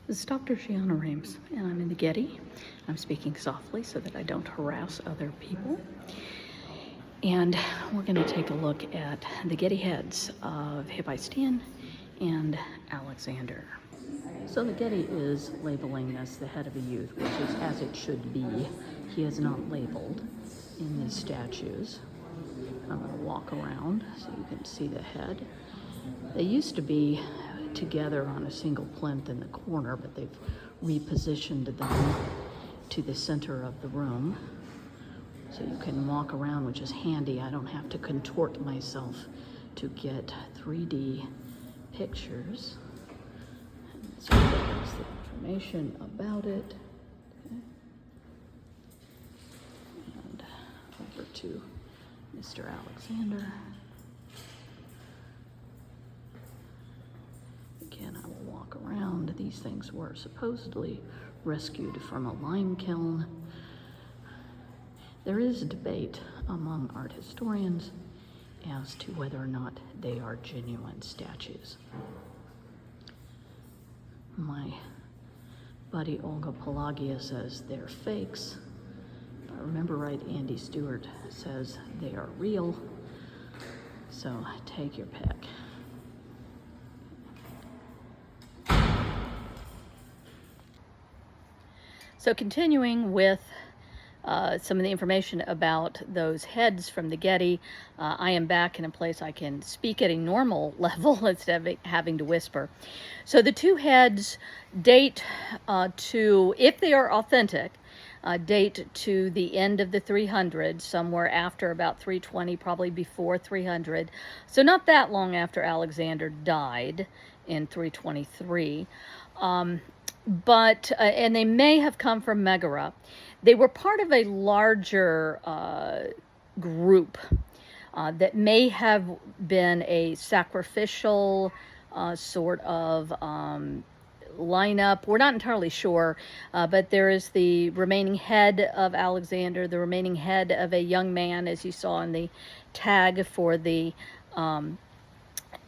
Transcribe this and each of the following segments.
This is Dr. Gianna Rames, and I'm in the Getty. I'm speaking softly so that I don't harass other people. And we're going to take a look at the Getty heads of Hephaestion and Alexander. So the Getty is labeling this the head of a youth, which is as it should be. He is not labeled in these statues. I'm going to walk around so you can see the head. They used to be together on a single plinth in the corner, but they've repositioned them to the center of the room so you can walk around, which is handy. I don't have to contort myself to get 3D pictures. So that's the information about it. Okay. And over to Mr. Alexander. Again, I will walk around. These things were supposedly rescued from a lime kiln. There is a debate among art historians as to whether or not they are genuine statues. My buddy Olga Pelagia says they're fakes. If I remember right, Andy Stewart says they are real. So take your pick. So continuing with some of the information about those heads from the Getty, I am back in a place I can speak at a normal level instead of having to whisper. So the two heads date to, if they are authentic, date to the end of the 300s, somewhere after about 320, probably before 300. So not that long after Alexander died in 323. And they may have come from Megara. They were part of a larger group that may have been a sacrificial sort of lineup. We're not entirely sure, but there is the remaining head of Alexander, the remaining head of a young man, as you saw in the tag for the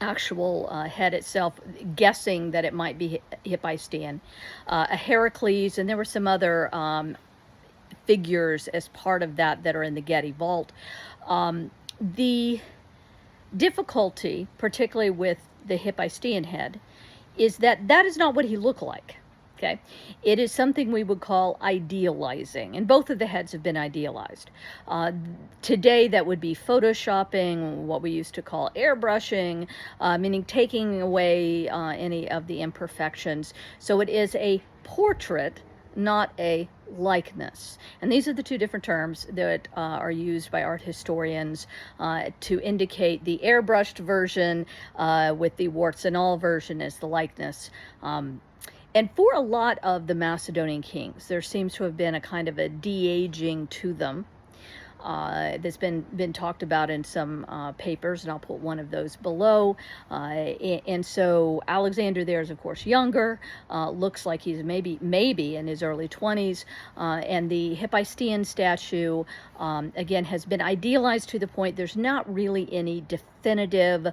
actual head itself, guessing that it might be Hephaestion, a Heracles, and there were some other figures as part of that are in the Getty vault. The difficulty, particularly with the Hephaestion head, is that that is not what he looked like. Okay, it is something we would call idealizing, and both of the heads have been idealized. Today, that would be photoshopping, what we used to call airbrushing, meaning taking away any of the imperfections. So it is a portrait, not a likeness. And these are the two different terms that are used by art historians to indicate the airbrushed version with the warts and all version as the likeness. And for a lot of the Macedonian kings, there seems to have been a kind of a de-aging to them that's been talked about in some papers, and I'll put one of those below. And so Alexander there is, of course, younger, looks like he's maybe in his early 20s, and the Hephaestion statue, again, has been idealized to the point there's not really any definitive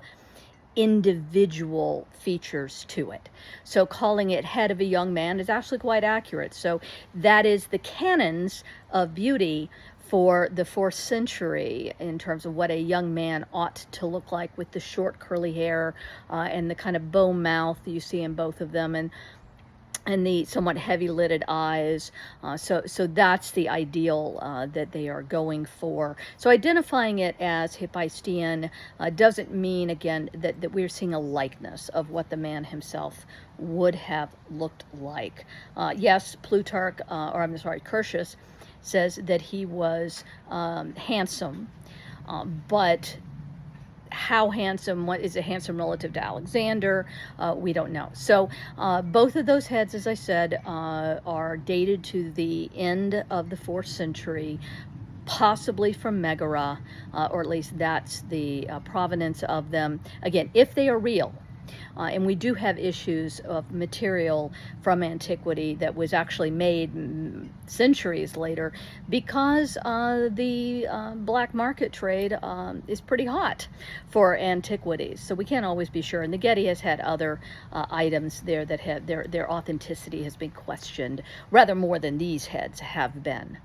individual features to it. So calling it head of a young man is actually quite accurate. So that is the canons of beauty for the 4th century in terms of what a young man ought to look like, with the short curly hair and the kind of bow mouth you see in both of them, and the somewhat heavy-lidded eyes. So that's the ideal that they are going for. So identifying it as Hephaestion doesn't mean, again, that we're seeing a likeness of what the man himself would have looked like. Yes, Plutarch, Curtius says that he was handsome, but how handsome, what is a handsome relative to Alexander, we don't know. So both of those heads, as I said, are dated to the end of the 4th century, possibly from Megara, or at least that's the provenance of them. Again, if they are real, And we do have issues of material from antiquity that was actually made centuries later, because the black market trade is pretty hot for antiquities. So we can't always be sure. And the Getty has had other items there that have their authenticity has been questioned rather more than these heads have been.